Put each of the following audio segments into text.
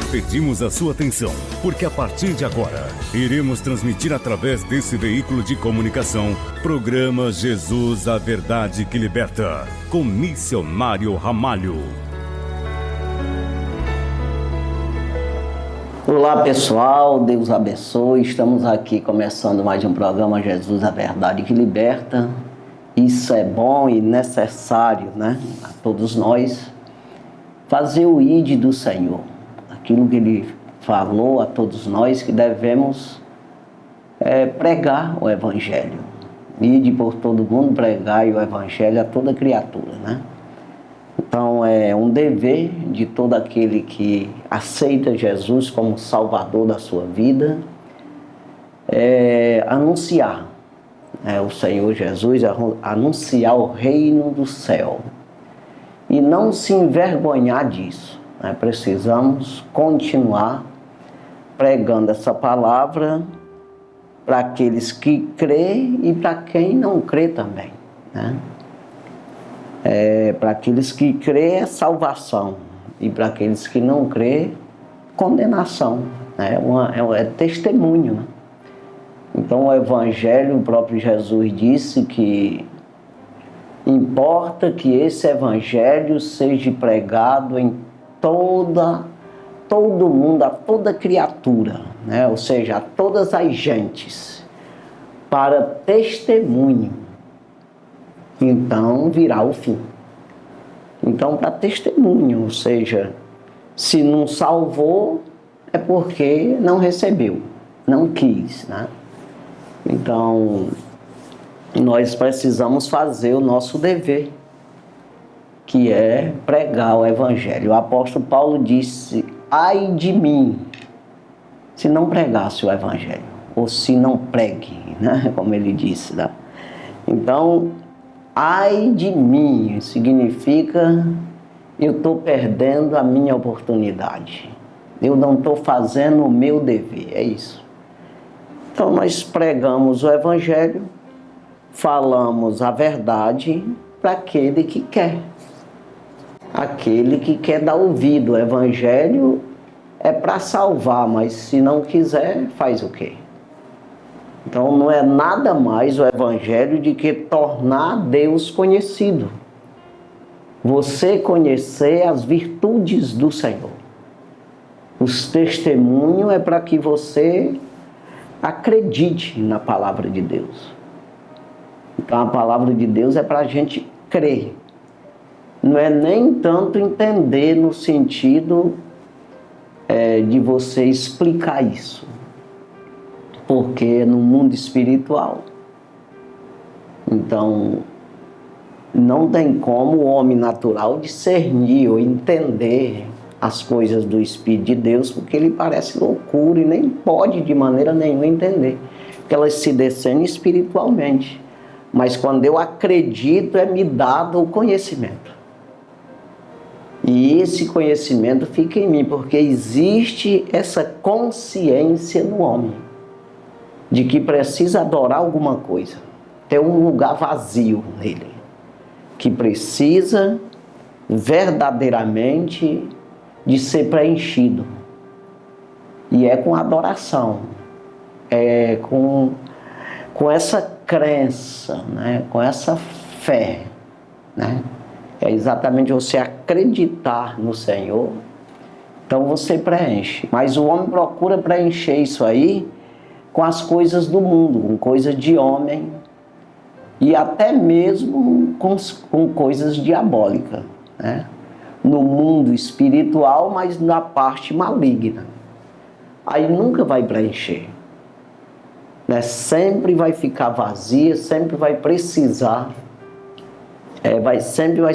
Pedimos a sua atenção, porque a partir de agora, iremos transmitir através desse veículo de comunicação, programa Jesus, a Verdade que Liberta, com Missionário Ramalho. Olá pessoal, Deus abençoe. Estamos aqui começando mais um programa Jesus, a Verdade que Liberta. Isso é bom e necessário, né? A todos nós, fazer o ID do Senhor. Aquilo que Ele falou a todos nós que devemos pregar o Evangelho. Ide por todo mundo, pregai o Evangelho a toda criatura, né? Então é um dever de todo aquele que aceita Jesus como Salvador da sua vida, anunciar o Senhor Jesus, anunciar o reino do céu e não se envergonhar disso. Precisamos continuar pregando essa palavra para aqueles que crêem e para quem não crê também, né? Para aqueles que crêem é salvação e para aqueles que não crêem, condenação, né? É testemunho, né? Então o Evangelho, o próprio Jesus disse que importa que esse Evangelho seja pregado em todo mundo, a toda criatura, né? Ou seja, a todas as gentes, para testemunho. Então virá o fim. Então, para testemunho, ou seja, se não salvou, é porque não recebeu, não quis, né? Então, nós precisamos fazer o nosso dever, que é pregar o Evangelho. O apóstolo Paulo disse: ai de mim, se não pregasse o Evangelho, ou se não pregue, né? Como ele disse, né? Então, ai de mim significa eu estou perdendo a minha oportunidade. Eu não estou fazendo o meu dever, é isso. Então nós pregamos o Evangelho, falamos a verdade para aquele que quer. Aquele que quer dar ouvido. O Evangelho é para salvar, mas se não quiser, faz o quê? Então não é nada mais o Evangelho de que tornar Deus conhecido. Você conhecer as virtudes do Senhor. Os testemunhos é para que você acredite na palavra de Deus. Então a palavra de Deus é para a gente crer. Não é nem tanto entender no sentido de você explicar isso. Porque no mundo espiritual, então, não tem como o homem natural discernir ou entender as coisas do Espírito de Deus, porque ele parece loucura e nem pode de maneira nenhuma entender, porque elas se descendem espiritualmente. Mas quando eu acredito, é me dado o conhecimento. E esse conhecimento fica em mim, porque existe essa consciência no homem, de que precisa adorar alguma coisa, ter um lugar vazio nele, que precisa verdadeiramente de ser preenchido. E é com adoração, é com essa crença, né? Com essa fé, né? É exatamente você acreditar no Senhor, então você preenche. Mas o homem procura preencher isso aí com as coisas do mundo, com coisas de homem e até mesmo com coisas diabólicas, né? No mundo espiritual, mas na parte maligna. Aí nunca vai preencher, né? Sempre vai ficar vazia, sempre vai precisar, sempre vai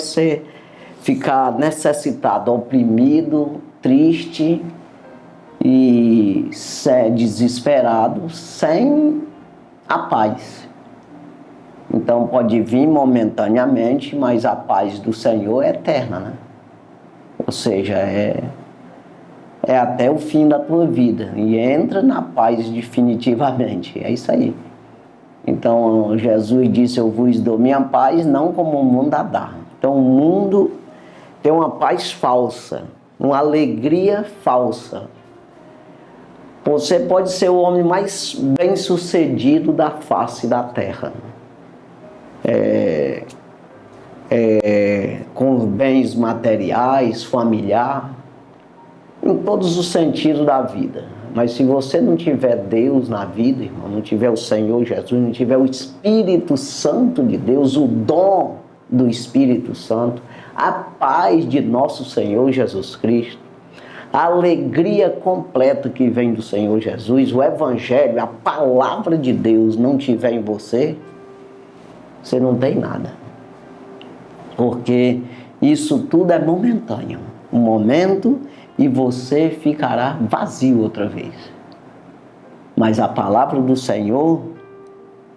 ficar necessitado, oprimido, triste e desesperado, sem a paz. Então pode vir momentaneamente, mas a paz do Senhor é eterna, né? Ou seja, é até o fim da tua vida e entra na paz definitivamente. É isso aí. Então Jesus disse: eu vos dou minha paz, não como o mundo a dá. Então o mundo tem uma paz falsa, uma alegria falsa. Você pode ser o homem mais bem-sucedido da face da terra. Com bens materiais, familiar, em todos os sentidos da vida. Mas se você não tiver Deus na vida, irmão, não tiver o Senhor Jesus, não tiver o Espírito Santo de Deus, o dom do Espírito Santo, a paz de nosso Senhor Jesus Cristo, a alegria completa que vem do Senhor Jesus, o Evangelho, a palavra de Deus não tiver em você, você não tem nada. Porque isso tudo é momentâneo. Um momento e você ficará vazio outra vez. Mas a palavra do Senhor,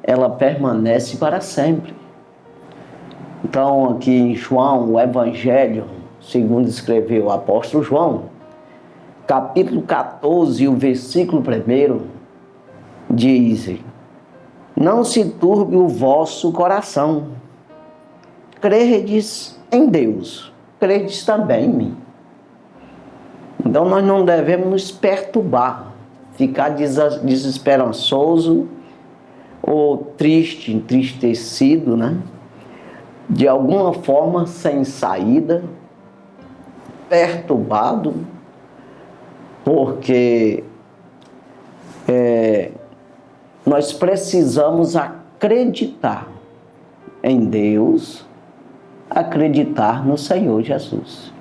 ela permanece para sempre. Então, aqui em João, o Evangelho, segundo escreveu o apóstolo João, capítulo 14, o versículo 1, diz: não se turbe o vosso coração. Credes em Deus, credes também em mim. Então nós não devemos nos perturbar, ficar desesperançoso ou triste, entristecido, né? De alguma forma sem saída, perturbado, porque nós precisamos acreditar em Deus, acreditar no Senhor Jesus.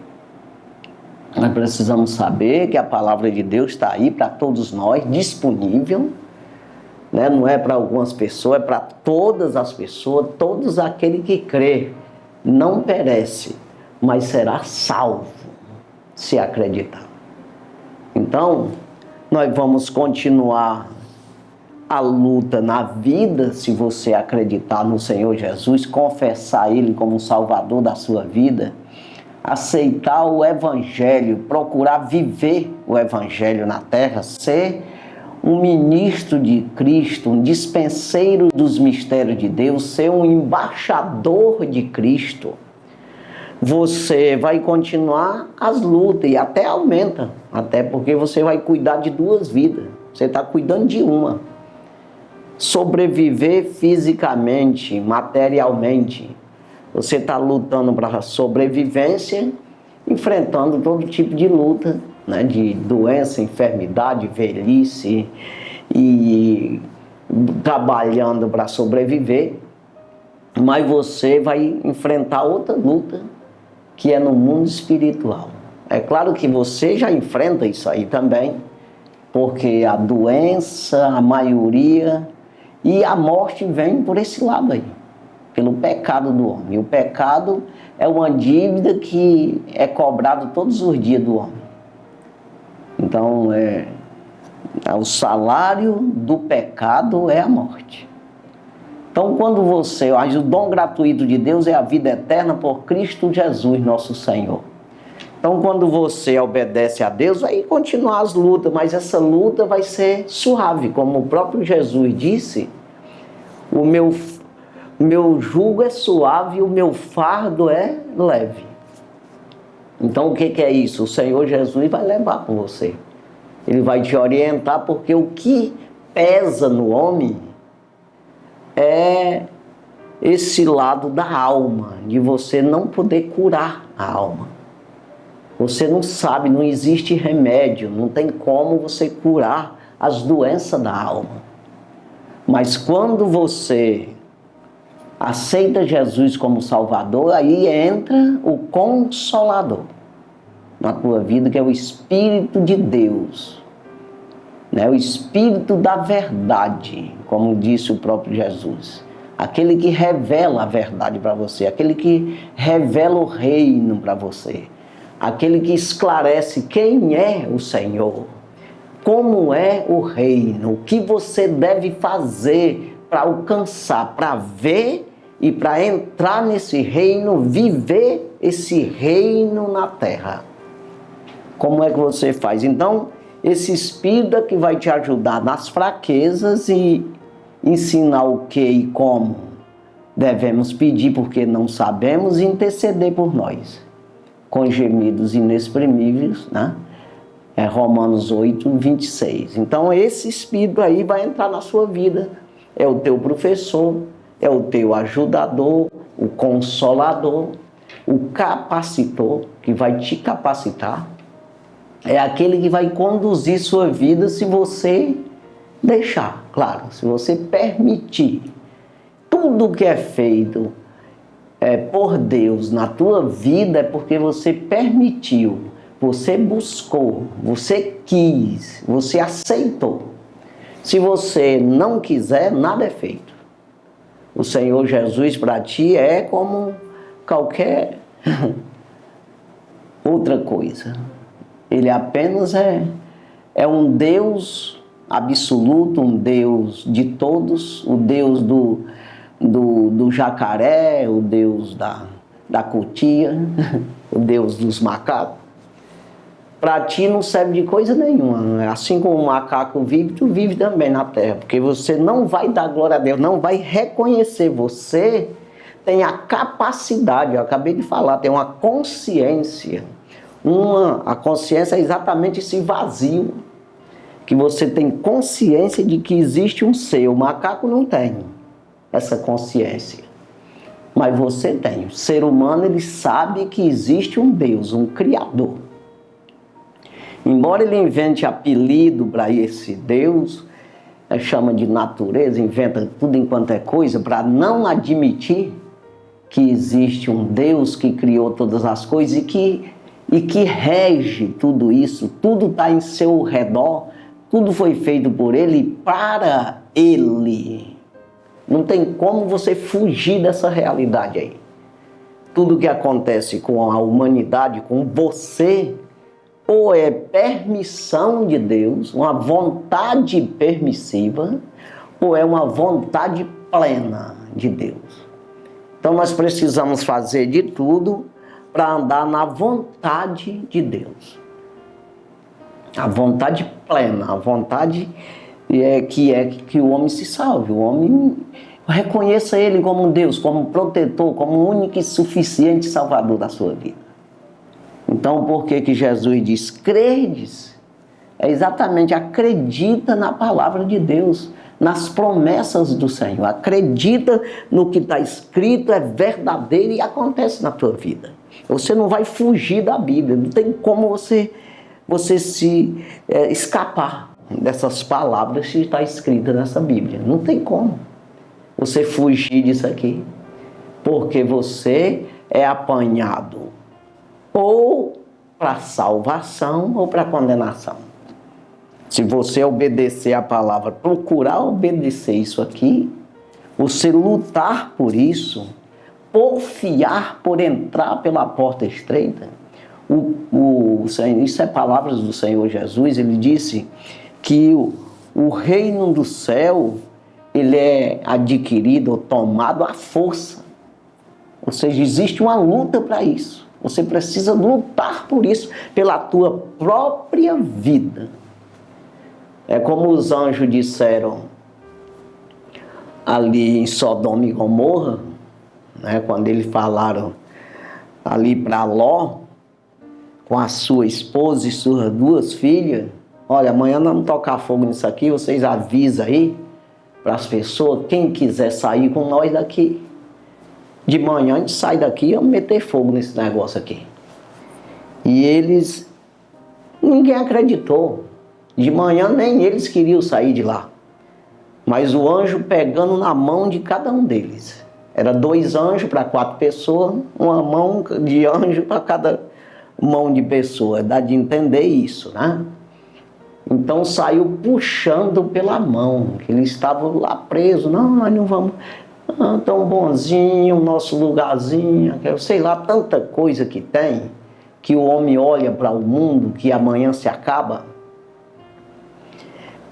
Nós precisamos saber que a palavra de Deus está aí para todos nós, disponível, né? Não é para algumas pessoas, é para todas as pessoas, todos aqueles que crê, não perece, mas será salvo, se acreditar. Então, nós vamos continuar a luta na vida, se você acreditar no Senhor Jesus, confessar Ele como Salvador da sua vida, aceitar o Evangelho, procurar viver o Evangelho na terra, ser um ministro de Cristo, um dispenseiro dos mistérios de Deus, ser um embaixador de Cristo. Você vai continuar as lutas e até aumenta, até porque você vai cuidar de duas vidas, você está cuidando de uma. Sobreviver fisicamente, materialmente, você está lutando para a sobrevivência, enfrentando todo tipo de luta, né? De doença, enfermidade, velhice, e trabalhando para sobreviver. Mas você vai enfrentar outra luta, que é no mundo espiritual. É claro que você já enfrenta isso aí também, porque a doença, a maioria, e a morte vem por esse lado aí, pelo pecado do homem. E o pecado é uma dívida que é cobrado todos os dias do homem. Então, o salário do pecado é a morte. Então, quando o dom gratuito de Deus é a vida eterna por Cristo Jesus, nosso Senhor. Então, quando você obedece a Deus, vai continuar as lutas, mas essa luta vai ser suave, como o próprio Jesus disse: o meu jugo é suave e o meu fardo é leve. Então, o que é isso? O Senhor Jesus vai levar com você. Ele vai te orientar, porque o que pesa no homem é esse lado da alma, de você não poder curar a alma. Você não sabe, não existe remédio, não tem como você curar as doenças da alma. Mas quando você aceita Jesus como Salvador, aí entra o Consolador na tua vida, que é o Espírito de Deus, né? O Espírito da verdade, como disse o próprio Jesus. Aquele que revela a verdade para você, aquele que revela o reino para você, aquele que esclarece quem é o Senhor, como é o reino, o que você deve fazer para alcançar, para ver e para entrar nesse reino, viver esse reino na terra. Como é que você faz? Então, esse Espírito é que vai te ajudar nas fraquezas e ensinar o que e como devemos pedir, porque não sabemos, e interceder por nós. com gemidos inexprimíveis, né? É Romanos 8, 26. Então esse Espírito aí vai entrar na sua vida. É o teu professor, é o teu ajudador, o consolador, o capacitor, que vai te capacitar. É aquele que vai conduzir sua vida se você deixar, claro, se você permitir. Tudo que é feito por Deus na tua vida é porque você permitiu, você buscou, você quis, você aceitou. Se você não quiser, nada é feito. O Senhor Jesus para ti é como qualquer outra coisa. Ele apenas é um Deus absoluto, um Deus de todos, o Deus do jacaré, o Deus da cutia, o Deus dos macacos. Para ti não serve de coisa nenhuma. Assim como o macaco vive, tu vive também na terra. Porque você não vai dar glória a Deus, não vai reconhecer. Você tem a capacidade, eu acabei de falar, tem uma consciência. A consciência é exatamente esse vazio. Que você tem consciência de que existe um ser. O macaco não tem essa consciência. Mas você tem. O ser humano, ele sabe que existe um Deus, um Criador. Embora ele invente apelido para esse Deus, chama de natureza, inventa tudo enquanto é coisa, para não admitir que existe um Deus que criou todas as coisas e que rege tudo isso, tudo está em seu redor, tudo foi feito por ele e para ele. Não tem como você fugir dessa realidade aí. Tudo que acontece com a humanidade, com você, ou é permissão de Deus, uma vontade permissiva, ou é uma vontade plena de Deus. Então nós precisamos fazer de tudo para andar na vontade de Deus. A vontade plena, a vontade que o homem se salve, o homem reconheça ele como Deus, como protetor, como único e suficiente salvador da sua vida. Então, por que Jesus diz, credes? É exatamente, acredita na palavra de Deus, nas promessas do Senhor. Acredita no que está escrito, é verdadeiro e acontece na tua vida. Você não vai fugir da Bíblia, não tem como você se escapar dessas palavras que está escritas nessa Bíblia. Não tem como você fugir disso aqui, porque você é apanhado ou para salvação ou para condenação. Se você obedecer a palavra, procurar obedecer isso aqui, você lutar por isso, porfiar por entrar pela porta estreita, isso é palavras do Senhor Jesus, ele disse que o reino do céu, ele é adquirido ou tomado à força. Ou seja, existe uma luta para isso. Você precisa lutar por isso, pela tua própria vida. É como os anjos disseram ali em Sodoma e Gomorra, né, quando eles falaram ali para Ló, com a sua esposa e suas duas filhas, olha, amanhã nós vamos tocar fogo nisso aqui, vocês avisam aí para as pessoas, quem quiser sair com nós daqui. De manhã a gente sai daqui e vamos meter fogo nesse negócio aqui. E ninguém acreditou. De manhã nem eles queriam sair de lá. Mas o anjo pegando na mão de cada um deles. Era 2 anjos para 4 pessoas, uma mão de anjo para cada mão de pessoa. Dá de entender isso, né? Então saiu puxando pela mão, que eles estavam lá presos. Não, nós não vamos... tão bonzinho, nosso lugarzinho, sei lá, tanta coisa que tem, que o homem olha para o mundo, que amanhã se acaba,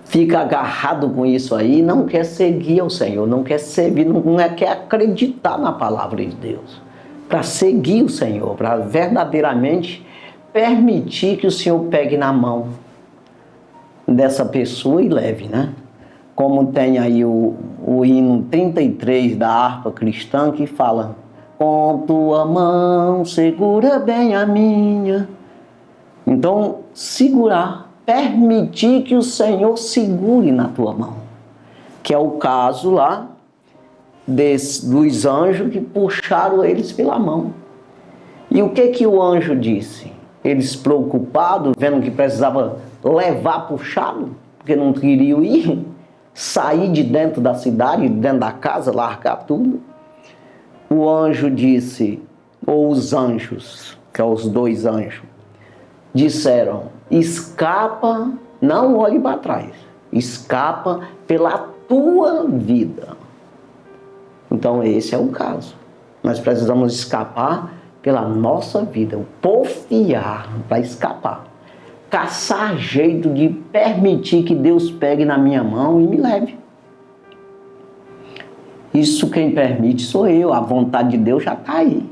fica agarrado com isso aí, não quer seguir ao Senhor, não quer servir, não quer acreditar na palavra de Deus, para seguir o Senhor, para verdadeiramente permitir que o Senhor pegue na mão dessa pessoa e leve, né? Como tem aí o hino 33 da harpa cristã que fala, Com tua mão, segura bem a minha. Então, segurar, permitir que o Senhor segure na tua mão. Que é o caso lá dos anjos que puxaram eles pela mão. E o que o anjo disse? Eles preocupados, vendo que precisava levar puxado, porque não queriam ir, sair de dentro da cidade, dentro da casa, largar tudo. O anjo disse, ou os anjos, que são os dois anjos, disseram, escapa, não olhe para trás, escapa pela tua vida. Então esse é o caso. Nós precisamos escapar pela nossa vida, porfiar para escapar. Caçar jeito de permitir que Deus pegue na minha mão e me leve. Isso quem permite sou eu, a vontade de Deus já está aí.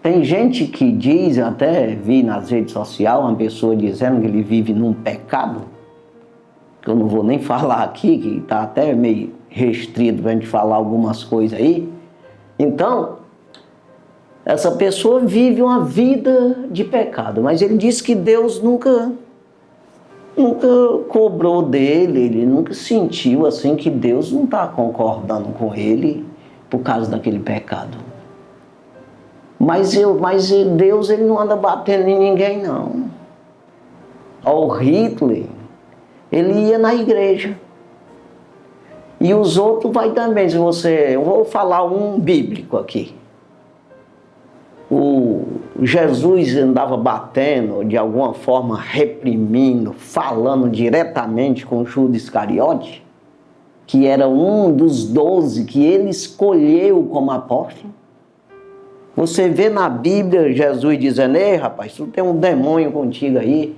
Tem gente que diz, eu até vi nas redes sociais, uma pessoa dizendo que ele vive num pecado, que eu não vou nem falar aqui, que está até meio restrito para a gente falar algumas coisas aí. Então, essa pessoa vive uma vida de pecado, mas ele diz que Deus nunca cobrou dele, ele nunca sentiu assim que Deus não está concordando com ele por causa daquele pecado. Mas Deus ele não anda batendo em ninguém, não. O Hitler, ele ia na igreja. E os outros vai também. Eu vou falar um bíblico aqui. O Jesus andava batendo, de alguma forma reprimindo, falando diretamente com Judas Iscariote, que era um dos 12 que ele escolheu como apóstolo. Você vê na Bíblia Jesus dizendo, ei rapaz, tu tem um demônio contigo aí,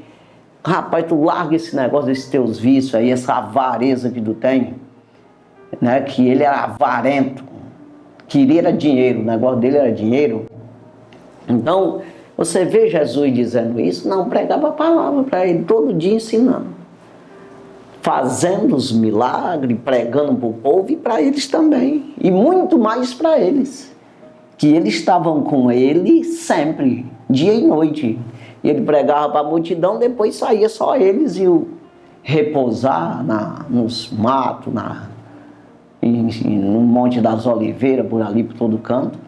rapaz, tu larga esse negócio desses teus vícios aí, essa avareza que tu tem, né? Que ele era avarento, queria dinheiro, o negócio dele era dinheiro. Então, você vê Jesus dizendo isso, não pregava a palavra para ele, todo dia ensinando, fazendo os milagres, pregando para o povo e para eles também, e muito mais para eles, que eles estavam com ele sempre, dia e noite. E ele pregava para a multidão, depois saía só eles e repousar nos matos, no Monte das Oliveiras, por ali, por todo canto.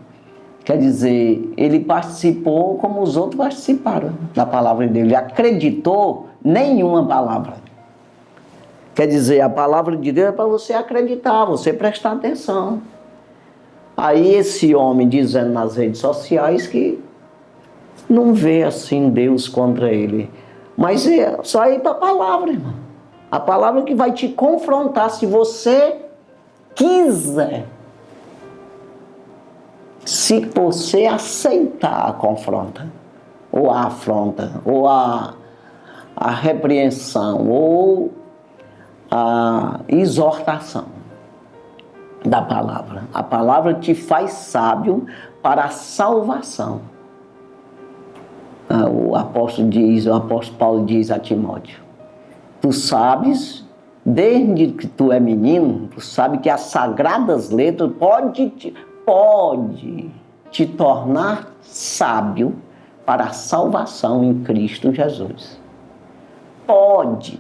Quer dizer, ele participou como os outros participaram da palavra dele. Ele acreditou nenhuma palavra. Quer dizer, a palavra de Deus é para você acreditar, você prestar atenção. Aí esse homem dizendo nas redes sociais que não vê assim Deus contra ele. Mas é só ir para a palavra, irmão. A palavra que vai te confrontar se você quiser. Se você aceitar a confronta, ou a afronta, ou a repreensão, ou a exortação da palavra. A palavra te faz sábio para a salvação. O apóstolo Paulo diz a Timóteo, tu sabes, desde que tu é menino, tu sabes que as sagradas letras pode te tornar sábio para a salvação em Cristo Jesus. Pode.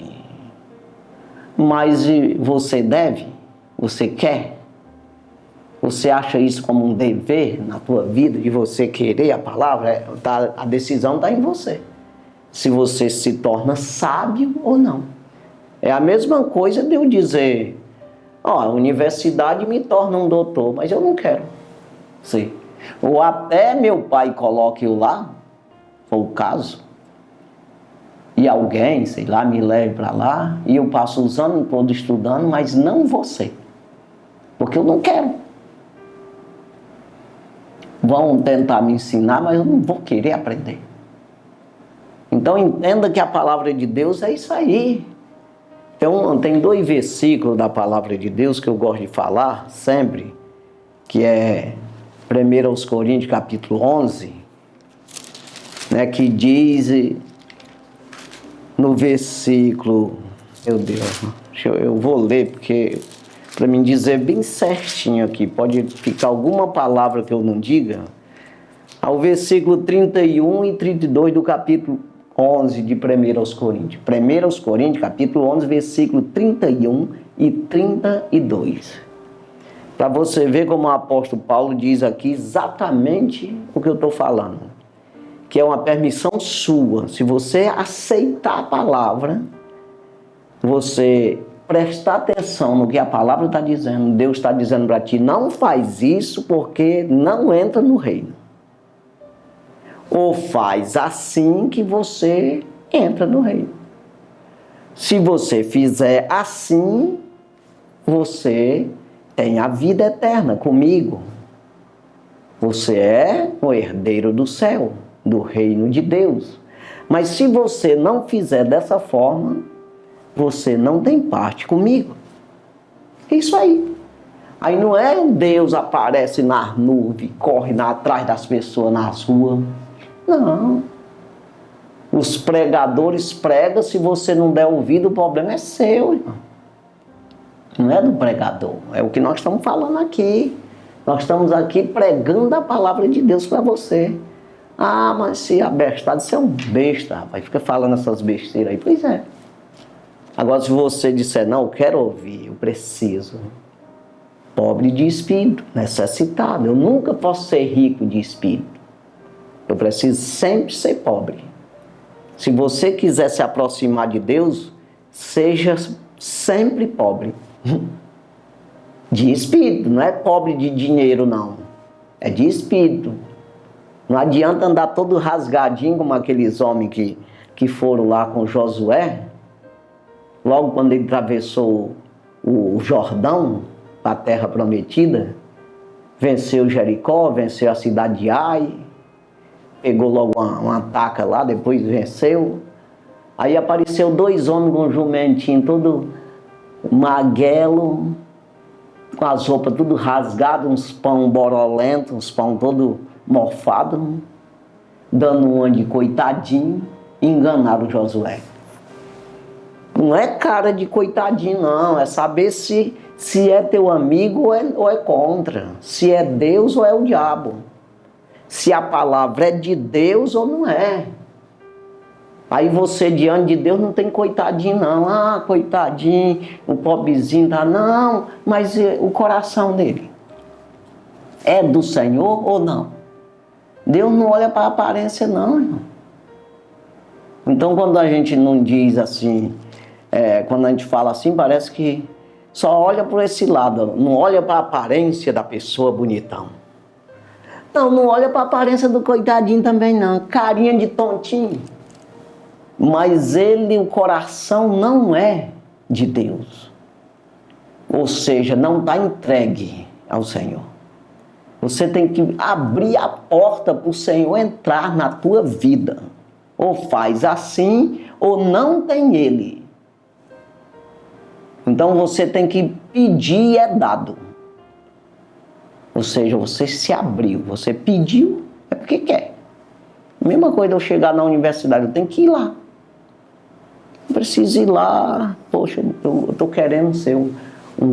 Mas você deve? Você quer? Você acha isso como um dever na tua vida, de você querer a palavra? A decisão está em você. Se você se torna sábio ou não. É a mesma coisa de eu dizer, a universidade me torna um doutor, mas eu não quero ser. Ou até meu pai coloque eu lá, foi o caso, e alguém, sei lá, me leve para lá, e eu passo os anos todos estudando, mas não você. Porque eu não quero. Vão tentar me ensinar, mas eu não vou querer aprender. Então entenda que a palavra de Deus é isso aí. Então, tem 2 versículos da palavra de Deus que eu gosto de falar sempre, que é 1 Coríntios capítulo 11, né, que diz no versículo, meu Deus, eu vou ler porque para me dizer bem certinho aqui, pode ficar alguma palavra que eu não diga, ao versículo 31 e 32 do capítulo 11 de 1 aos Coríntios. 1 aos Coríntios, capítulo 11, versículo 31 e 32. Para você ver como o apóstolo Paulo diz aqui exatamente o que eu estou falando. Que é uma permissão sua. Se você aceitar a palavra, você prestar atenção no que a palavra está dizendo, Deus está dizendo para ti, não faz isso porque não entra no reino. Ou faz assim que você entra no reino. Se você fizer assim, você tem a vida eterna comigo. Você é o herdeiro do céu, do reino de Deus. Mas se você não fizer dessa forma, você não tem parte comigo. Isso aí. Aí não é Deus aparece nas nuvens, corre atrás das pessoas nas ruas. Não. Os pregadores pregam, se você não der ouvido, o problema é seu, irmão. Não é do pregador, é o que nós estamos falando aqui. Nós estamos aqui pregando a palavra de Deus para você. Ah, mas se abestado, você é um besta, rapaz, fica falando essas besteiras aí. Pois é. Agora, se você disser, não, eu quero ouvir, eu preciso. Pobre de espírito, necessitado. Eu nunca posso ser rico de espírito. Eu preciso sempre ser pobre. Se você quiser se aproximar de Deus, seja sempre pobre. De espírito, não é pobre de dinheiro, não. É de espírito. Não adianta andar todo rasgadinho como aqueles homens que foram lá com Josué. Logo quando ele atravessou o Jordão para a terra prometida, venceu Jericó, venceu a cidade de Ai, pegou logo uma taca lá, depois venceu. Aí apareceu 2 homens com um jumentinho todo maguelo, com as roupas tudo rasgadas, uns pão borolento, uns pão todo mofado, dando um de coitadinho, e enganaram Josué. Não é cara de coitadinho, não. É saber se é teu amigo ou é contra. Se é Deus ou é o diabo. Se a palavra é de Deus ou não é. Aí você, diante de Deus, não tem coitadinho, não. Ah, coitadinho, o pobrezinho tá. Não, mas o coração dele é do Senhor ou não? Deus não olha para a aparência, não, irmão. Então, quando a gente não diz assim... quando a gente fala assim, parece que só olha por esse lado, não olha para a aparência da pessoa bonitão. Não olha para a aparência do coitadinho também não, carinha de tontinho. Mas o coração não é de Deus. Ou seja, não está entregue ao Senhor. Você tem que abrir a porta para o Senhor entrar na tua vida. Ou faz assim, ou não tem Ele. Então você tem que pedir e é dado. Ou seja, você se abriu, você pediu, é porque quer. Mesma coisa eu chegar na universidade, eu tenho que ir lá. Eu preciso ir lá, poxa, eu estou querendo ser um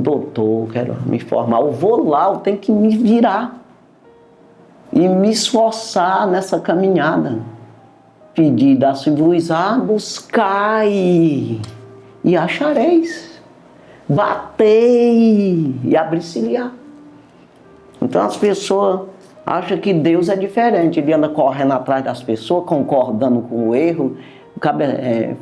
doutor, quero me formar. Eu vou lá, eu tenho que me virar. E me esforçar nessa caminhada. Pedir, dar-se-vos a buscar e achareis. Batei e abrir-se-lhe-á. Então as pessoas acham que Deus é diferente. Ele anda correndo atrás das pessoas, concordando com o erro,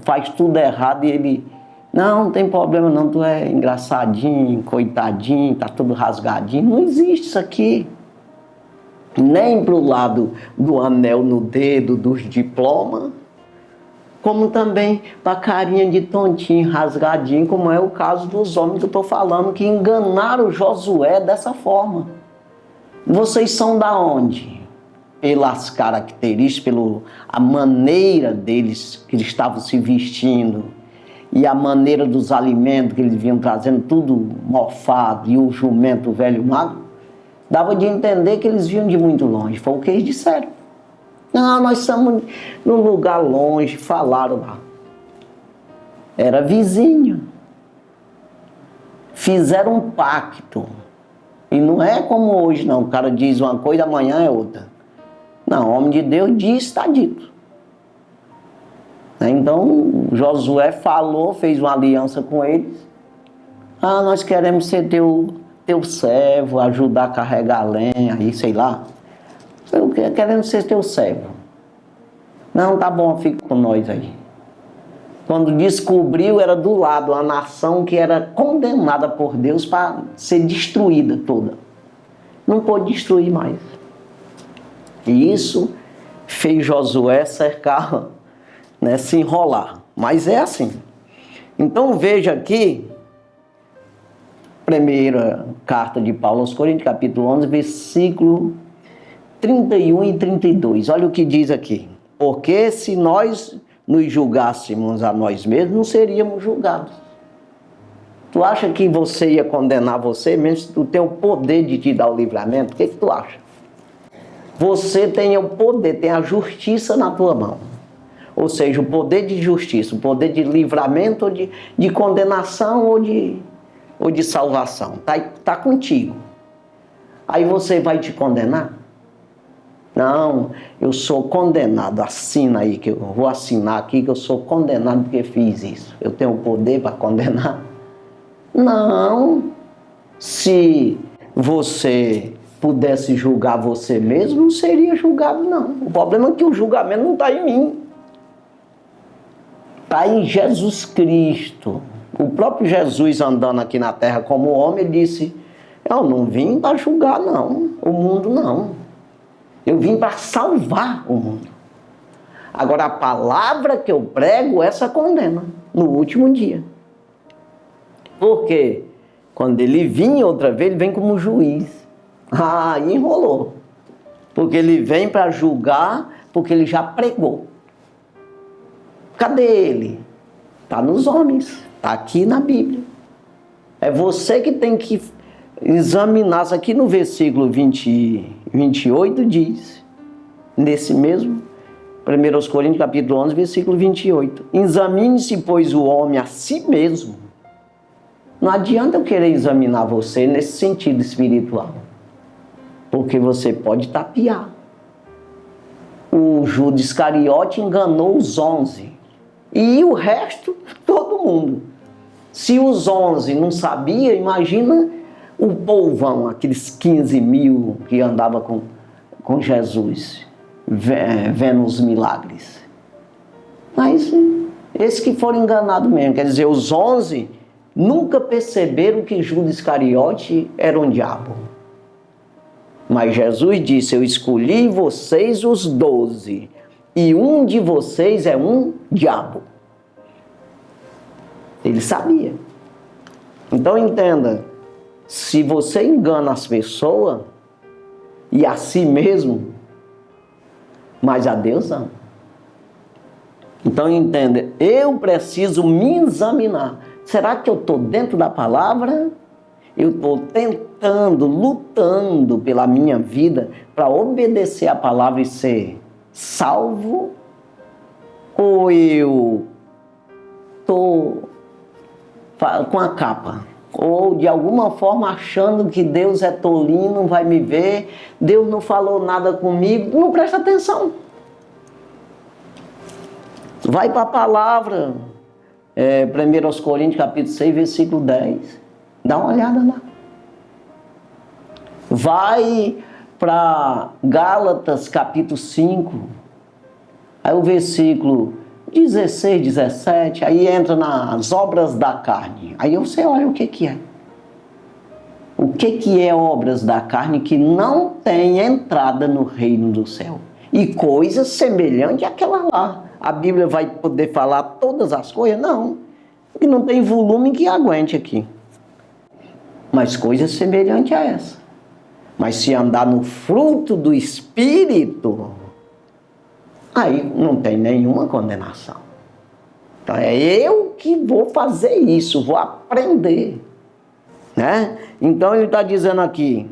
faz tudo errado e ele... Não tem problema não, tu é engraçadinho, coitadinho, tá tudo rasgadinho. Não existe isso aqui. Nem pro lado do anel no dedo, dos diplomas, como também para carinha de tontinho, rasgadinho, como é o caso dos homens que eu estou falando, que enganaram Josué dessa forma. Vocês são da onde? Pelas características, pela maneira deles, que eles estavam se vestindo, e a maneira dos alimentos que eles vinham trazendo, tudo mofado, e o jumento velho magro, dava de entender que eles vinham de muito longe. Foi o que eles disseram. Não, nós estamos num lugar longe, falaram lá. Era vizinho. fizeram um pacto. E não é como hoje, não. O cara diz uma coisa, amanhã é outra. Não, o homem de Deus diz, está dito. Então, Josué falou, fez uma aliança com eles. Ah, nós queremos ser teu servo, ajudar a carregar lenha, aí, sei lá. Queremos ser teu servo. Não, tá bom, fica com nós aí. Quando descobriu, era do lado, a nação que era condenada por Deus para ser destruída toda. Não pôde destruir mais. E isso fez Josué cercar, né, se enrolar. Mas é assim. Então veja aqui, primeira carta de Paulo aos Coríntios, capítulo 11, versículo 31 e 32. Olha o que diz aqui. Porque se nós nos julgássemos a nós mesmos, não seríamos julgados. Tu acha que você ia condenar você mesmo se tu tem o poder de te dar o livramento? O que tu acha? Você tem o poder, tem a justiça na tua mão. Ou seja, o poder de justiça, o poder de livramento, ou de condenação ou de salvação. Tá contigo. Aí você vai te condenar? Não, eu sou condenado. Assina aí, que eu vou assinar aqui que eu sou condenado porque fiz isso. Eu tenho o poder para condenar? Não. Se você pudesse julgar você mesmo, não seria julgado, não. O problema é que o julgamento não está em mim. Está em Jesus Cristo. O próprio Jesus andando aqui na terra como homem, ele disse, eu não vim para julgar, não. O mundo não. Eu vim para salvar o mundo. Agora, a palavra que eu prego, essa condena no último dia. Por quê? Quando ele vinha outra vez, ele vem como juiz. Ah, aí enrolou. Porque ele vem para julgar, porque ele já pregou. Cadê ele? Está nos homens. Está aqui na Bíblia. É você que tem que examinar. Isso aqui no versículo 28 diz, nesse mesmo, 1 Coríntios capítulo 11, versículo 28. Examine-se, pois, o homem a si mesmo. Não adianta eu querer examinar você nesse sentido espiritual. Porque você pode tapear. O Judas Iscariote enganou os 11. E o resto, todo mundo. Se os 11 não sabiam, imagina o povão, aqueles 15 mil que andavam com Jesus, vendo os milagres. Mas esses que foram enganados mesmo, quer dizer, os 11 nunca perceberam que Judas Iscariote era um diabo. Mas Jesus disse, eu escolhi vocês os 12, e um de vocês é um diabo. Ele sabia. Então entenda, se você engana as pessoas, e a si mesmo, mas a Deus não. Então entenda, eu preciso me examinar. Será que eu estou dentro da palavra? Eu estou tentando, lutando pela minha vida para obedecer a palavra e ser salvo? Ou eu estou com a capa? Ou de alguma forma achando que Deus é tolinho, não vai me ver, Deus não falou nada comigo? Não presta atenção. Vai para a palavra. 1 Coríntios capítulo 6, versículo 10. Dá uma olhada lá. Vai para Gálatas capítulo 5. Aí o versículo 16, 17. Aí entra nas obras da carne. Aí você olha o que é. O que é obras da carne que não tem entrada no reino do céu? E coisas semelhantes àquela lá. A Bíblia vai poder falar todas as coisas? Não. E não tem volume que aguente aqui. Mas coisas semelhantes a essa. Mas se andar no fruto do Espírito, aí não tem nenhuma condenação. Então é eu que vou fazer isso, vou aprender. Né? Então ele está dizendo aqui,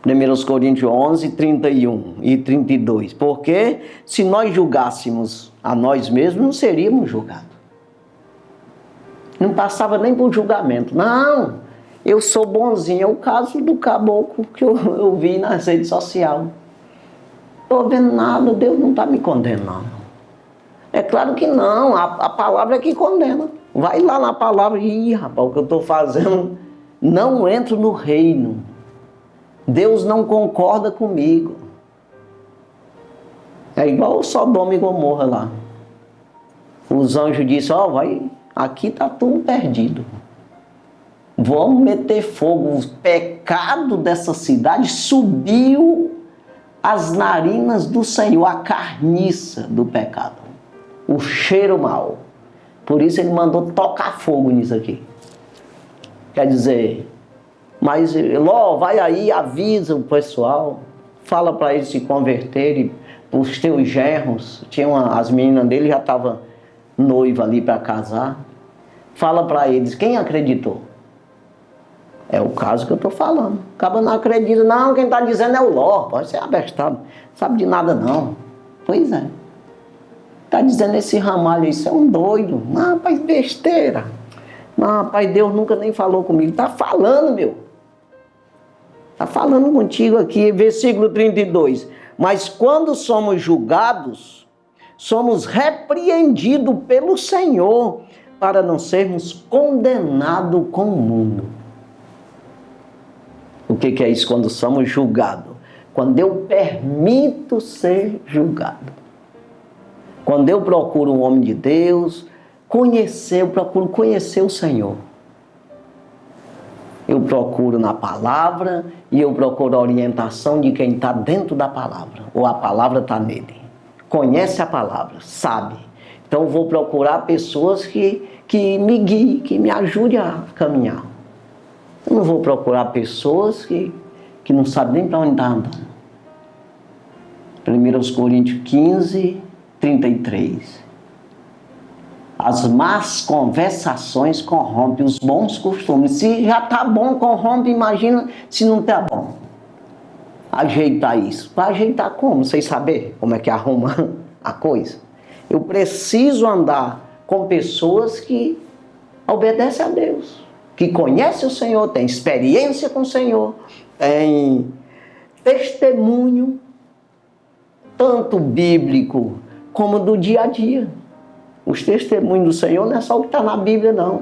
1 Coríntios 11, 31 e 32. Porque se nós julgássemos a nós mesmos, não seríamos julgados. Não passava nem por julgamento. Não, eu sou bonzinho. É o caso do caboclo que eu vi nas redes sociais. Estou vendo nada, Deus não está me condenando. É claro que não, a palavra é que condena. Vai lá na palavra e, rapaz, o que eu estou fazendo, não entro no reino. Deus não concorda comigo. É igual o Sodoma e Gomorra lá. Os anjos disseram, vai, aqui está tudo perdido. Vamos meter fogo. O pecado dessa cidade subiu às narinas do Senhor, a carniça do pecado, o cheiro mau. Por isso ele mandou tocar fogo nisso aqui. Quer dizer, mas Ló, vai aí, avisa o pessoal, fala para eles se converterem, os teus genros, as meninas dele já estavam noiva ali para casar. Fala para eles, quem acreditou? É o caso que eu estou falando. Acaba não acredita, não, quem está dizendo é o Ló, pode ser abestado, não sabe de nada não. Pois é. Está dizendo esse ramalho aí, isso é um doido. Não, rapaz, besteira. Não, rapaz, Deus nunca nem falou comigo. Está falando, meu. Está falando contigo aqui, versículo 32. Mas quando somos julgados, somos repreendidos pelo Senhor para não sermos condenados com o mundo. O que é isso quando somos julgados? Quando eu permito ser julgado. Quando eu procuro um homem de Deus, eu procuro conhecer o Senhor. Eu procuro na palavra e eu procuro a orientação de quem está dentro da palavra, ou a palavra está nele. Conhece a palavra, sabe. Então eu vou procurar pessoas que me guiem, que me ajudem a caminhar. Eu não vou procurar pessoas que não sabem nem para onde está andando. 1 Coríntios 15, 33. As más conversações corrompem os bons costumes. Se já está bom, corrompe, imagina se não está bom. Ajeitar isso. Para ajeitar como? Vocês saberem como é que arruma a coisa? Eu preciso andar com pessoas que obedecem a Deus, que conhecem o Senhor, têm experiência com o Senhor, têm testemunho, tanto bíblico como do dia a dia. Os testemunhos do Senhor não é só o que está na Bíblia, não.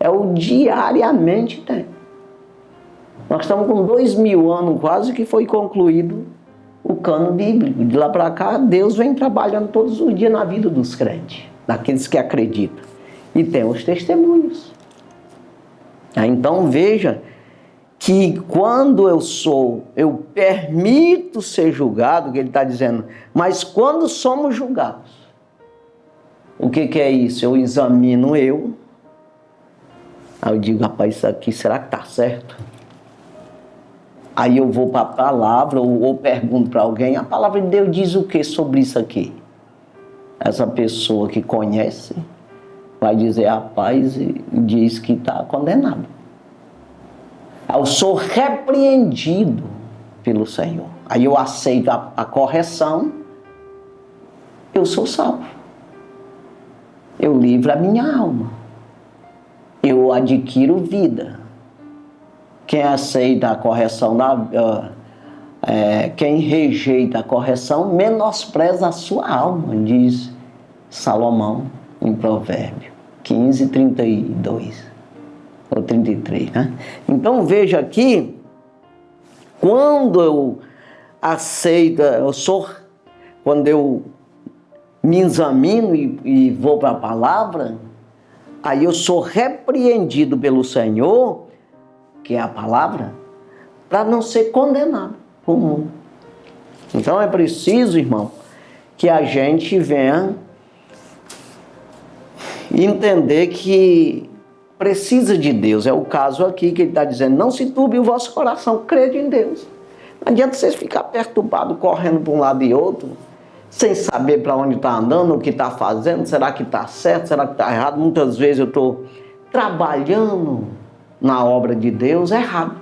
É o diariamente tem. Nós estamos com 2000 anos quase que foi concluído o cano bíblico. De lá para cá, Deus vem trabalhando todos os dias na vida dos crentes, daqueles que acreditam. E tem os testemunhos. Então veja que quando eu permito ser julgado, que ele está dizendo, mas quando somos julgados, o que é isso? Eu examino aí eu digo, rapaz, isso aqui, será que está certo? Aí eu vou para a palavra, ou pergunto para alguém, a palavra de Deus diz o que sobre isso aqui? Essa pessoa que conhece vai dizer, rapaz, diz que está condenado. Eu sou repreendido pelo Senhor. Aí eu aceito a correção, eu sou salvo. Eu livro a minha alma. Eu adquiro vida. Quem aceita a correção, quem rejeita a correção, menospreza a sua alma, diz Salomão em Provérbio 15, 32 ou 33, né? Então veja aqui, quando eu aceito, quando eu me examino e vou para a palavra, aí eu sou repreendido pelo Senhor, que é a palavra, para não ser condenado por mundo. Então é preciso, irmão, que a gente venha entender que precisa de Deus. É o caso aqui que ele está dizendo, não se turbe o vosso coração, crede em Deus. Não adianta vocês ficar perturbados, correndo para um lado e outro, sem saber para onde está andando, o que está fazendo, será que está certo, será que está errado. Muitas vezes eu estou trabalhando na obra de Deus errado,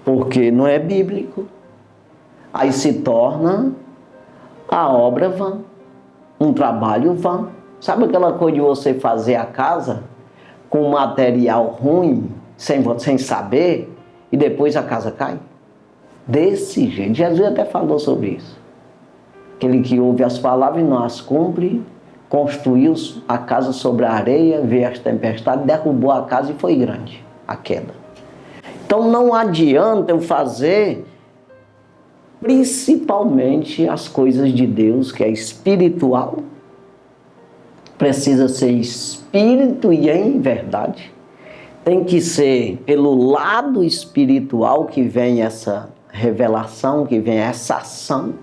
porque não é bíblico. Aí se torna a obra vã, um trabalho vã, Sabe aquela coisa de você fazer a casa com material ruim, sem saber, e depois a casa cai? Desse jeito. Jesus até falou sobre isso. Aquele que ouve as palavras e não as cumpre, construiu a casa sobre a areia, veio as tempestades, derrubou a casa e foi grande a queda. Então não adianta eu fazer principalmente as coisas de Deus, que é espiritual. Precisa ser espírito e em verdade. Tem que ser pelo lado espiritual que vem essa revelação, que vem essa ação.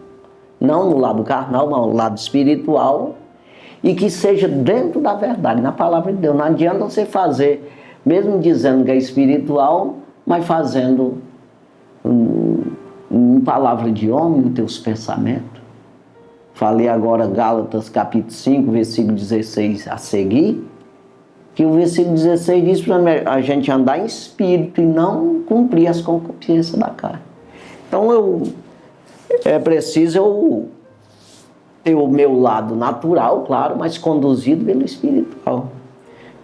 Não no lado carnal, mas no lado espiritual. E que seja dentro da verdade, na palavra de Deus. Não adianta você fazer, mesmo dizendo que é espiritual, mas fazendo em palavra de homem, nos teus pensamentos. Falei agora Gálatas capítulo 5, versículo 16 a seguir, que o versículo 16 diz para a gente andar em espírito e não cumprir as concupiscências da carne. Então é preciso eu ter o meu lado natural, claro, mas conduzido pelo espiritual.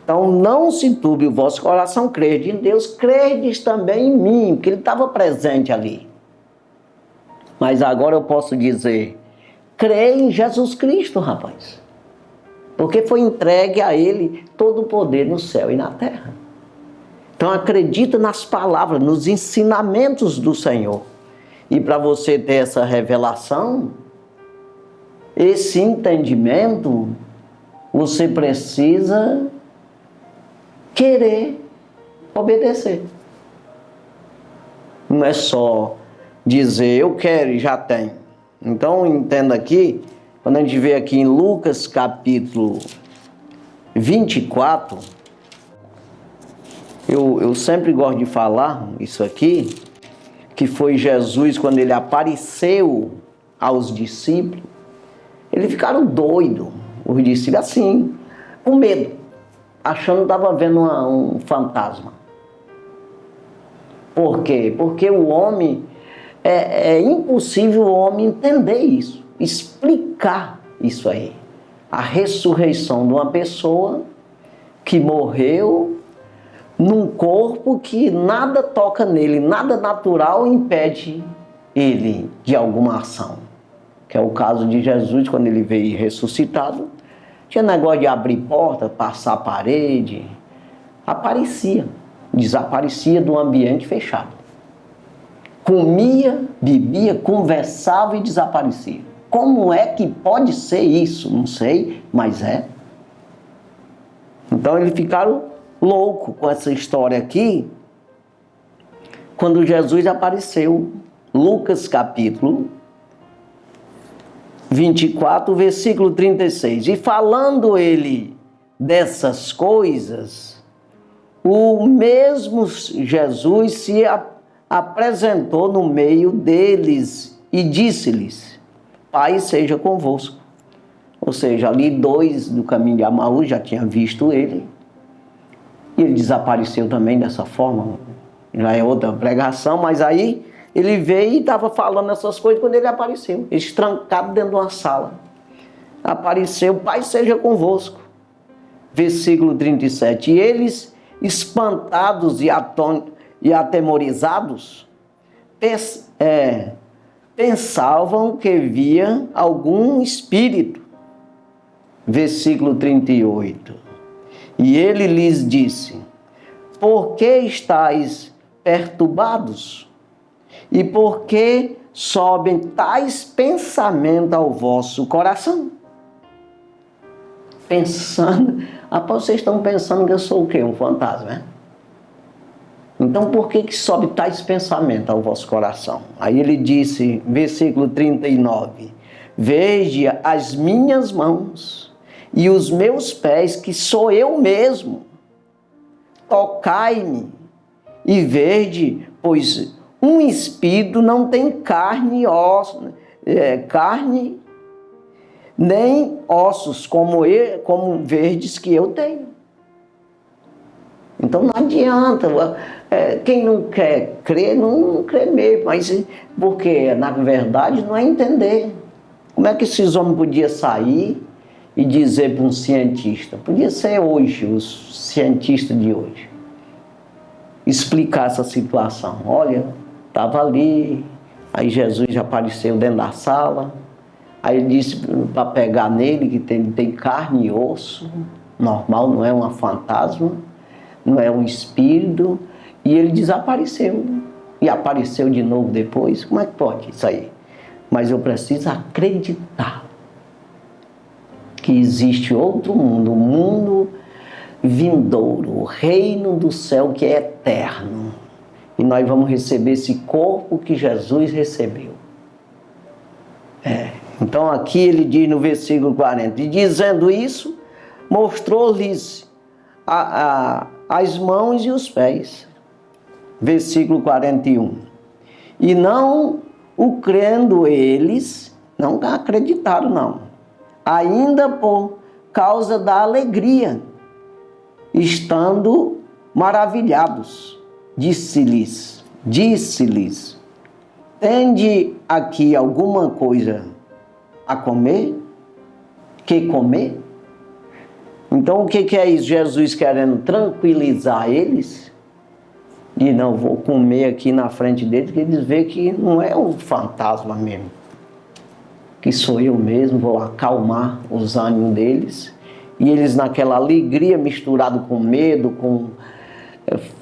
Então não se turbe o vosso coração, crede em Deus, credes também em mim, porque Ele estava presente ali. Mas agora eu posso dizer, crê em Jesus Cristo, rapaz. Porque foi entregue a Ele todo o poder no céu e na terra. Então acredita nas palavras, nos ensinamentos do Senhor. E para você ter essa revelação, esse entendimento, você precisa querer obedecer. Não é só dizer eu quero e já tenho. Então entenda aqui, quando a gente vê aqui em Lucas capítulo 24, eu sempre gosto de falar isso aqui, que foi Jesus quando Ele apareceu aos discípulos, eles ficaram doidos, os discípulos assim, com medo, achando que estava vendo um fantasma. Por quê? Porque o homem, é impossível o homem entender isso, explicar isso aí. A ressurreição de uma pessoa que morreu num corpo que nada toca nele, nada natural impede ele de alguma ação. Que é o caso de Jesus, quando ele veio ressuscitado. Tinha negócio de abrir porta, passar a parede. Aparecia, desaparecia do ambiente fechado. Comia, bebia, conversava e desaparecia. Como é que pode ser isso? Não sei, mas é. Então eles ficaram loucos com essa história aqui, quando Jesus apareceu. Lucas capítulo 24, versículo 36. E falando ele dessas coisas, o mesmo Jesus se apresentou no meio deles e disse-lhes: Pai seja convosco. Ou seja, ali dois do caminho de Emaús já tinham visto ele. E ele desapareceu também dessa forma. Já é outra pregação, mas aí ele veio e estava falando essas coisas quando ele apareceu. Eles trancados dentro de uma sala. Apareceu: Pai seja convosco. Versículo 37. E eles, espantados e atemorizados, pensavam que via algum espírito. Versículo 38. E ele lhes disse: Por que estáis perturbados? E por que sobem tais pensamentos ao vosso coração? Pensando, após vocês estão pensando que eu sou o quê? Um fantasma, né? Então por que sobe tais pensamentos ao vosso coração? Aí ele disse, versículo 39, Vede as minhas mãos e os meus pés, que sou eu mesmo. Tocai-me e vede, pois um espírito não tem carne nem ossos como verdes que eu tenho. Então não adianta, quem não quer crer, não crê mesmo, mas porque na verdade não é entender. Como é que esses homens podiam sair e dizer para um cientista, podia ser hoje, os cientistas de hoje, explicar essa situação. Olha, estava ali, aí Jesus apareceu dentro da sala, aí ele disse para pegar nele, que tem carne e osso, normal, não é uma fantasma, não é um espírito, e ele desapareceu. E apareceu de novo depois. Como é que pode isso aí? Mas eu preciso acreditar que existe outro mundo, o mundo vindouro, o reino do céu que é eterno. E nós vamos receber esse corpo que Jesus recebeu. Então aqui ele diz no versículo 40, e dizendo isso, mostrou-lhes as mãos e os pés. Versículo 41. E não o crendo eles, não acreditaram não, ainda por causa da alegria, estando maravilhados, disse-lhes, tende aqui alguma coisa a comer? Que comer? Então o que é isso? Jesus querendo tranquilizar eles, e não vou comer aqui na frente deles, que eles veem que não é um fantasma mesmo, que sou eu mesmo, vou acalmar os ânimos deles, e eles naquela alegria misturado com medo, com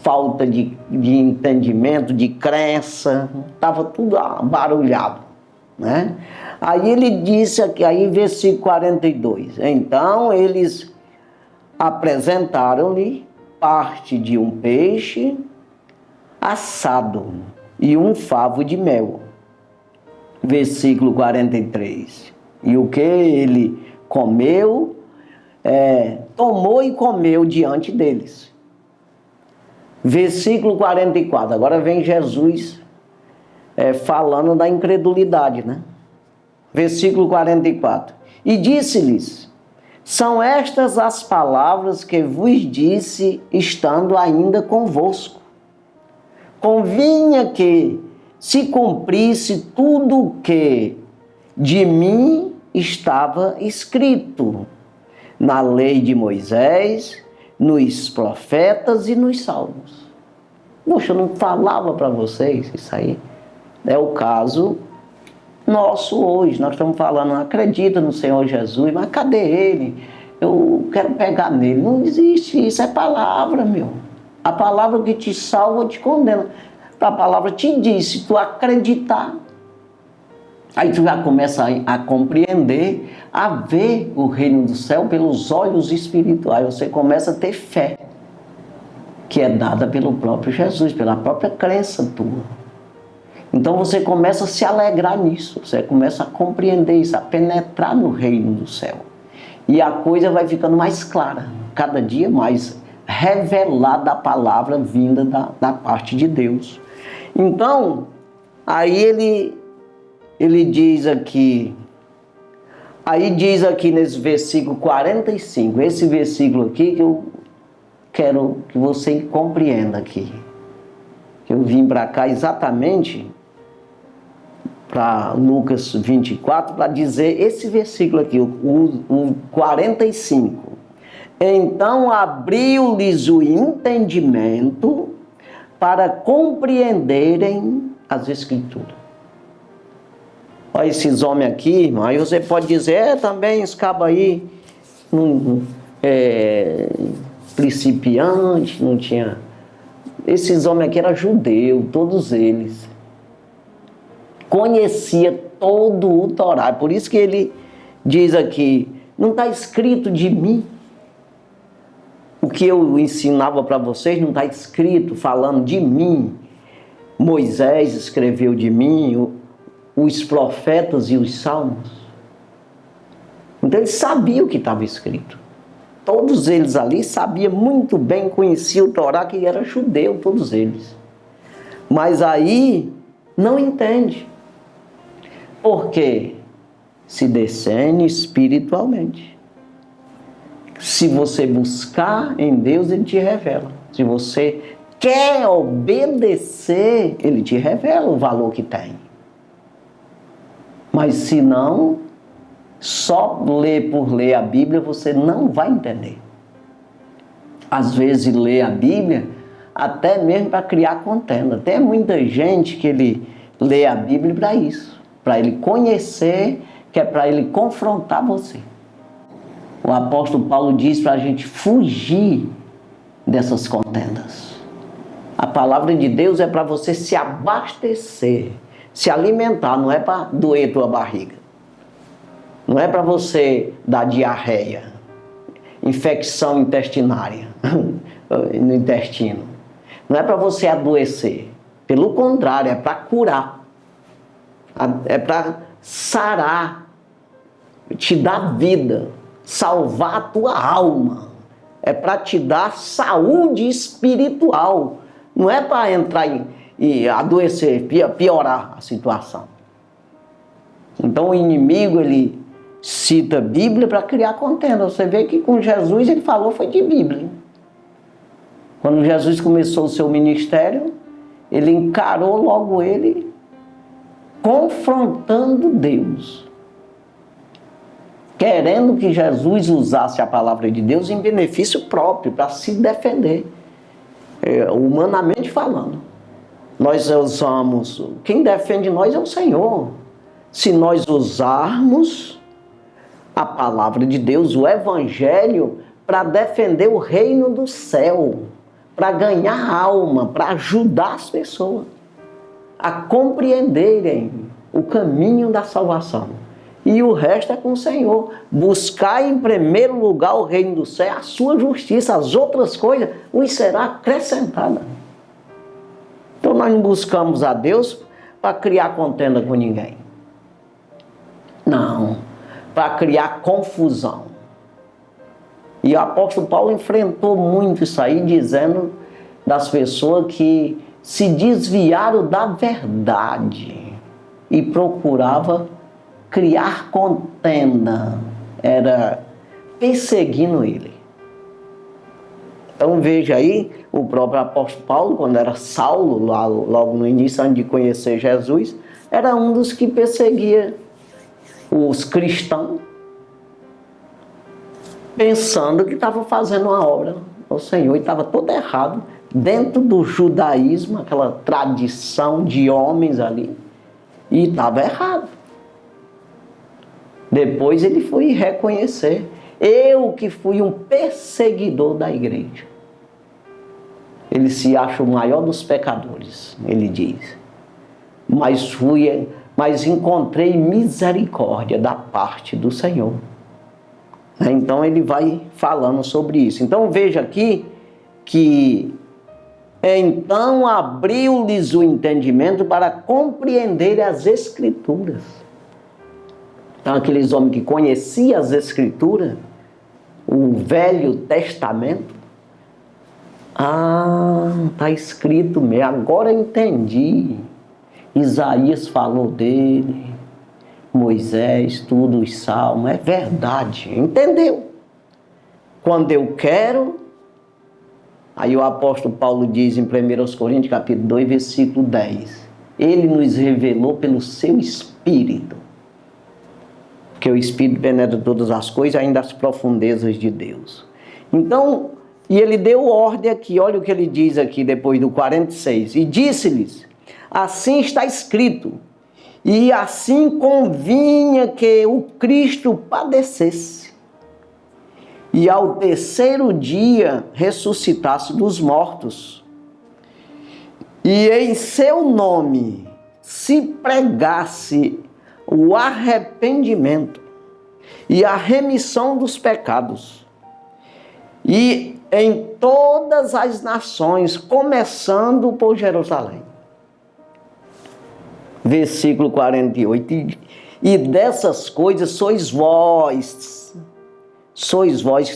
falta de entendimento, de crença, estava tudo barulhado, né? Aí ele disse aqui, aí versículo 42, então eles apresentaram-lhe parte de um peixe assado e um favo de mel. Versículo 43. E o que ele comeu, tomou e comeu diante deles. Versículo 44. Agora vem Jesus falando da incredulidade, né? Versículo 44. E disse-lhes, são estas as palavras que vos disse, estando ainda convosco. Convinha que se cumprisse tudo o que de mim estava escrito na lei de Moisés, nos profetas e nos salmos. Poxa, eu não falava para vocês isso aí. É o caso nosso hoje. Nós estamos falando, acredita no Senhor Jesus, mas cadê Ele? Eu quero pegar nele. Não existe isso, é palavra, meu. A palavra que te salva te condena. A palavra te diz, se tu acreditar, aí tu já começa a compreender, a ver o reino do céu pelos olhos espirituais. Você começa a ter fé, que é dada pelo próprio Jesus, pela própria crença tua. Então você começa a se alegrar nisso, você começa a compreender isso, a penetrar no reino do céu. E a coisa vai ficando mais clara, cada dia mais revelada a palavra vinda da parte de Deus. Então, aí ele diz aqui, nesse versículo 45, esse versículo aqui que eu quero que você compreenda aqui. Eu vim para cá exatamente para Lucas 24, para dizer esse versículo aqui, o 45. Então abriu-lhes o entendimento para compreenderem as Escrituras. Olha esses homens aqui, irmão, aí você pode dizer, também esse cabo aí, principiante, não tinha... Esses homens aqui eram judeus, todos eles. Conhecia todo o Torá. Por isso que ele diz aqui, não está escrito de mim. O que eu ensinava para vocês não está escrito falando de mim. Moisés escreveu de mim, os profetas e os salmos. Então ele sabia o que estava escrito. Todos eles ali sabiam muito bem, conheciam o Torá, que era judeu, todos eles. Mas aí não entende. Por quê? Se discerne espiritualmente. Se você buscar em Deus, Ele te revela. Se você quer obedecer, Ele te revela o valor que tem. Mas se não, Só ler por ler a Bíblia você não vai entender. Às vezes lê a Bíblia até mesmo para criar contenda. Tem muita gente que ele lê a Bíblia para isso, para ele conhecer, que é para ele confrontar você. O apóstolo Paulo diz para a gente fugir dessas contendas. A palavra de Deus é para você se abastecer, se alimentar, não é para doer tua barriga. Não é para você dar diarreia, infecção intestinária, no intestino. Não é para você adoecer. Pelo contrário, é para curar. É para sarar, te dar vida, salvar a tua alma. É para te dar saúde espiritual. Não é para entrar e adoecer, piorar a situação. Então o inimigo, ele cita a Bíblia para criar contenda. Você vê que com Jesus ele falou foi de Bíblia. Quando Jesus começou o seu ministério, ele encarou logo ele confrontando Deus. Querendo que Jesus usasse a palavra de Deus em benefício próprio, para se defender. Humanamente falando. Nós usamos, quem defende nós é o Senhor. Se nós usarmos a palavra de Deus, o Evangelho, para defender o reino do céu, para ganhar alma, para ajudar as pessoas a compreenderem o caminho da salvação. E o resto é com o Senhor. Buscar em primeiro lugar o reino do céu, a sua justiça, as outras coisas os será acrescentada. Então nós não buscamos a Deus para criar contenda com ninguém. Não, para criar confusão. E o apóstolo Paulo enfrentou muito isso aí, dizendo das pessoas que se desviaram da verdade e procurava criar contenda, era perseguindo ele. Então veja aí, o próprio apóstolo Paulo, quando era Saulo, logo no início, antes de conhecer Jesus, era um dos que perseguia os cristãos, pensando que estava fazendo uma obra ao Senhor, e estava todo errado, dentro do judaísmo, aquela tradição de homens ali, e estava errado. Depois ele foi reconhecer, eu que fui um perseguidor da igreja. Ele se acha o maior dos pecadores, ele diz, mas encontrei misericórdia da parte do Senhor. Então ele vai falando sobre isso. Então veja aqui que então abriu-lhes o entendimento para compreender as Escrituras. Então aqueles homens que conheciam as Escrituras, o Velho Testamento, está escrito mesmo, agora eu entendi. Isaías falou dele, Moisés, tudo, os salmos, é verdade, entendeu? Quando eu quero, aí o apóstolo Paulo diz em 1 Coríntios capítulo 2, versículo 10, ele nos revelou pelo seu Espírito, porque o Espírito penetra todas as coisas, ainda as profundezas de Deus. Então, e ele deu ordem aqui, olha o que ele diz aqui depois do 46, e disse-lhes, assim está escrito, e assim convinha que o Cristo padecesse, e ao terceiro dia ressuscitasse dos mortos, e em seu nome se pregasse o arrependimento e a remissão dos pecados, e em todas as nações, começando por Jerusalém. Versículo 48, e dessas coisas sois vós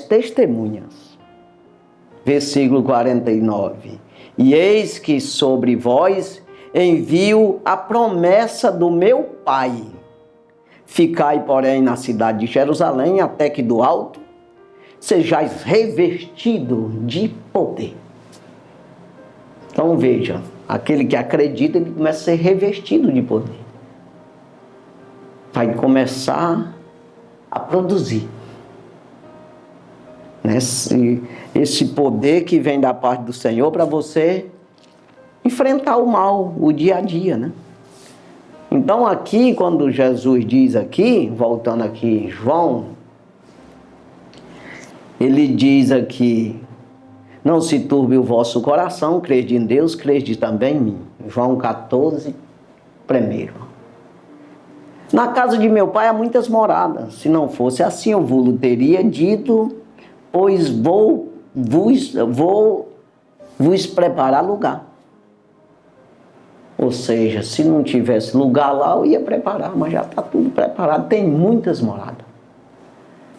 testemunhas. Versículo 49, e eis que sobre vós envio a promessa do meu Pai. Ficai, porém, na cidade de Jerusalém, até que do alto sejais revestido de poder. Então veja, aquele que acredita, ele começa a ser revestido de poder. Vai começar a produzir. Esse poder que vem da parte do Senhor para você enfrentar o mal, o dia a dia, né? Então aqui, quando Jesus diz aqui, voltando aqui em João, ele diz aqui, não se turbe o vosso coração, crede em Deus, crede também em mim. João 14, primeiro. Na casa de meu pai há muitas moradas, se não fosse assim eu vos teria dito, pois vou vos preparar lugar. Ou seja, se não tivesse lugar lá, eu ia preparar, mas já está tudo preparado, tem muitas moradas.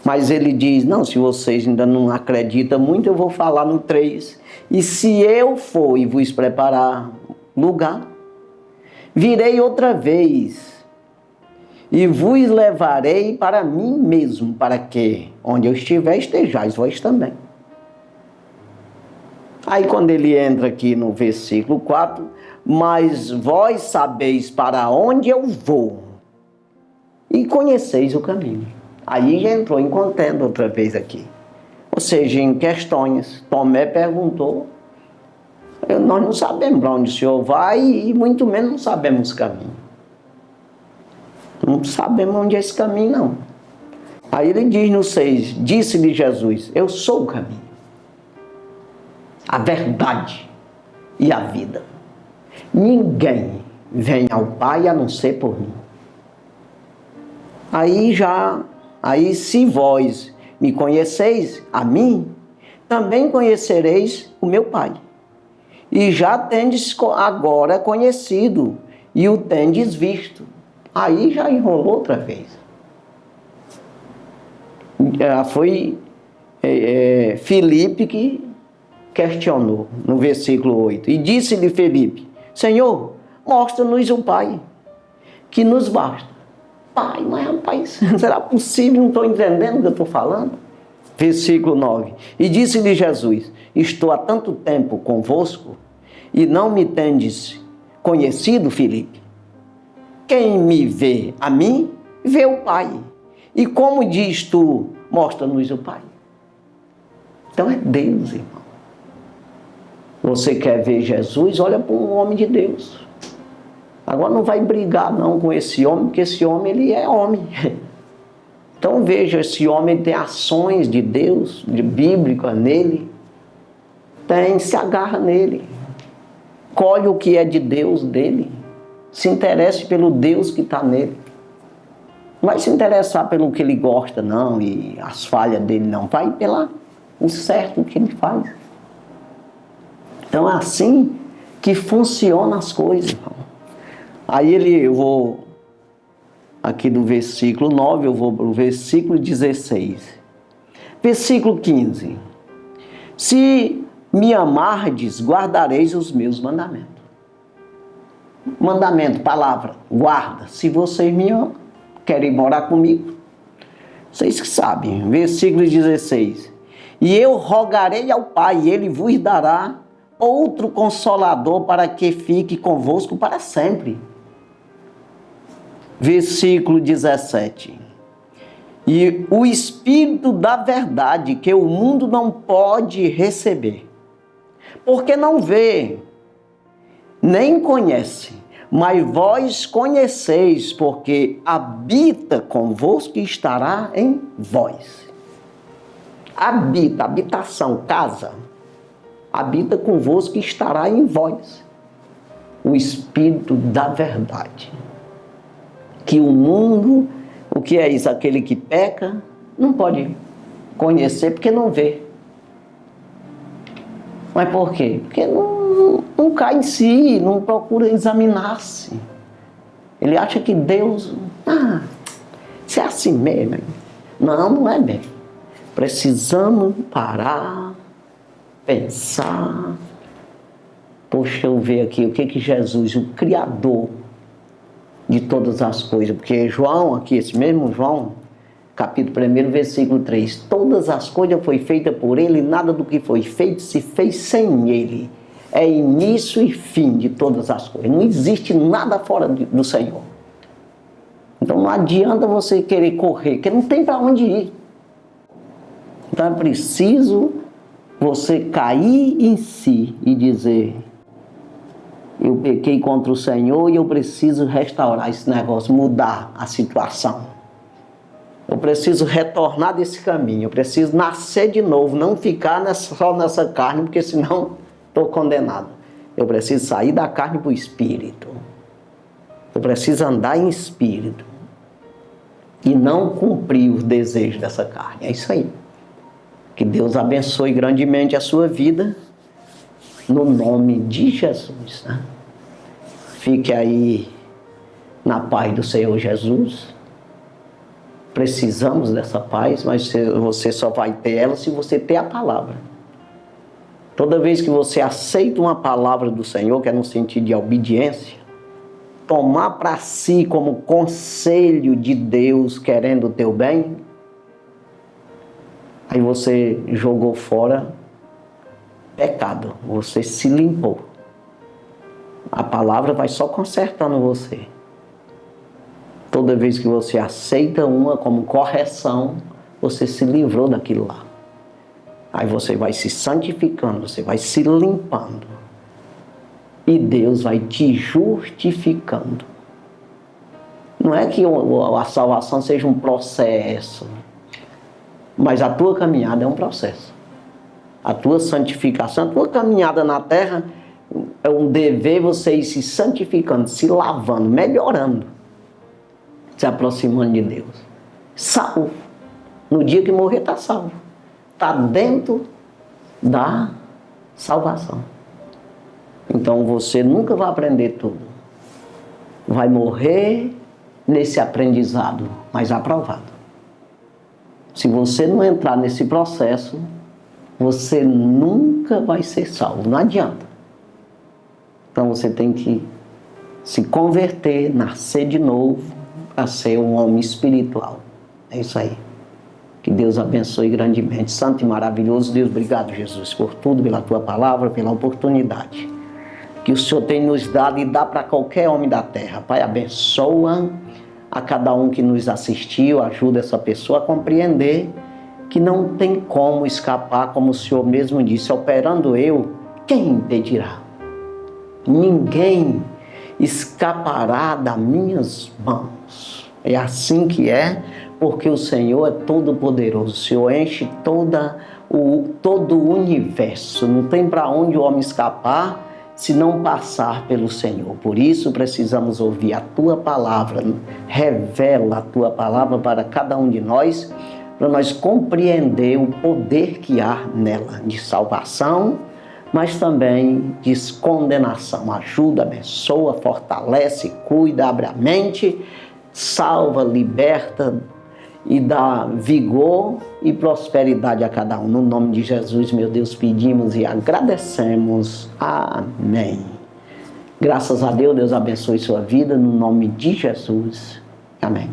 Mas ele diz, não, se vocês ainda não acreditam muito, eu vou falar no 3. E se eu for e vos preparar lugar, virei outra vez e vos levarei para mim mesmo, para que, onde eu estiver, estejais vós também. Aí quando ele entra aqui no versículo 4, mas vós sabeis para onde eu vou e conheceis o caminho. Aí já entrou em contenda outra vez aqui. Ou seja, em questões. Tomé perguntou, nós não sabemos para onde o Senhor vai e muito menos não sabemos o caminho. Não sabemos onde é esse caminho, não. Aí ele diz no 6, disse-lhe Jesus, eu sou o caminho, a verdade e a vida. Ninguém vem ao Pai a não ser por mim. Aí se vós me conheceis, a mim, também conhecereis o meu Pai. E já tendes agora conhecido, e o tendes visto. Aí já enrolou outra vez. Foi Filipe que questionou, no versículo 8. E disse-lhe Filipe, Senhor, mostra-nos o Pai, que nos basta. Pai, mas rapaz, será possível? Não estou entendendo o que eu estou falando. Versículo 9. E disse-lhe Jesus, estou há tanto tempo convosco, e não me tendes conhecido, Filipe? Quem me vê a mim, vê o Pai. E como diz tu, mostra-nos o Pai. Então é Deus, irmão. Você quer ver Jesus? Olha para um homem de Deus. Agora não vai brigar não com esse homem, porque esse homem ele é homem. Então veja, esse homem tem ações de Deus, de bíblica nele. Se agarra nele. Colhe o que é de Deus dele. Se interesse pelo Deus que está nele. Não vai se interessar pelo que ele gosta não, e as falhas dele não. Vai pelo certo que ele faz. Então é assim que funcionam as coisas, irmão. Aí eu vou, aqui do versículo 9, eu vou para o versículo 16. Versículo 15. Se me amardes, guardareis os meus mandamentos. Mandamento, palavra, guarda. Se vocês me amam, querem morar comigo, vocês que sabem. Versículo 16. E eu rogarei ao Pai, e Ele vos dará outro Consolador para que fique convosco para sempre. Versículo 17. E o Espírito da verdade que o mundo não pode receber, porque não vê, nem conhece, mas vós conheceis, porque habita convosco e estará em vós. Habita, habitação, casa. Habita convosco e estará em vós. O Espírito da verdade. Que o mundo, o que é isso? Aquele que peca, não pode conhecer porque não vê. Mas por quê? Porque não cai em si, não procura examinar-se. Ele acha que Deus, isso é assim mesmo. Não, não é mesmo. Precisamos parar, pensar. Poxa, eu ver aqui o que Jesus, o Criador de todas as coisas, porque João, aqui, esse mesmo João, capítulo 1, versículo 3, todas as coisas foi feita por ele, nada do que foi feito se fez sem ele. É início e fim de todas as coisas. Não existe nada fora do Senhor. Então não adianta você querer correr, porque não tem para onde ir. Então é preciso você cair em si e dizer: eu pequei contra o Senhor e eu preciso restaurar esse negócio, mudar a situação. Eu preciso retornar desse caminho, eu preciso nascer de novo, não ficar só nessa carne, porque senão estou condenado. Eu preciso sair da carne para o espírito. Eu preciso andar em espírito e não cumprir os desejos dessa carne. É isso aí. Que Deus abençoe grandemente a sua vida, no nome de Jesus. Né? Fique aí na paz do Senhor Jesus. Precisamos dessa paz, mas você só vai ter ela se você ter a palavra. Toda vez que você aceita uma palavra do Senhor, que é no sentido de obediência, tomar para si como conselho de Deus querendo o teu bem, aí você jogou fora pecado, você se limpou. A palavra vai só consertando você. Toda vez que você aceita uma como correção, você se livrou daquilo lá. Aí você vai se santificando, você vai se limpando. E Deus vai te justificando. Não é que a salvação seja um processo, mas a tua caminhada é um processo. A tua santificação, a tua caminhada na terra é um dever você ir se santificando, se lavando, melhorando, se aproximando de Deus. Salvo. No dia que morrer está salvo. Está dentro da salvação. Então você nunca vai aprender tudo. Vai morrer nesse aprendizado, mas aprovado. Se você não entrar nesse processo, você nunca vai ser salvo. Não adianta. Então você tem que se converter, nascer de novo, para ser um homem espiritual. É isso aí. Que Deus abençoe grandemente. Santo e maravilhoso Deus, obrigado, Jesus, por tudo, pela tua palavra, pela oportunidade que o Senhor tem nos dado e dá para qualquer homem da terra. Pai, abençoa a cada um que nos assistiu, ajuda essa pessoa a compreender que não tem como escapar, como o Senhor mesmo disse: operando eu, quem impedirá? Ninguém escapará das minhas mãos. É assim que é, porque o Senhor é todo poderoso. O Senhor enche todo o universo. Não tem para onde o homem escapar se não passar pelo Senhor. Por isso precisamos ouvir a tua palavra. Revela a tua palavra para cada um de nós, para nós compreender o poder que há nela de salvação, mas também de condenação. Ajuda, abençoa, fortalece, cuida, abre a mente, salva, liberta e dá vigor e prosperidade a cada um. No nome de Jesus, meu Deus, pedimos e agradecemos. Amém. Graças a Deus, Deus abençoe sua vida, no nome de Jesus. Amém.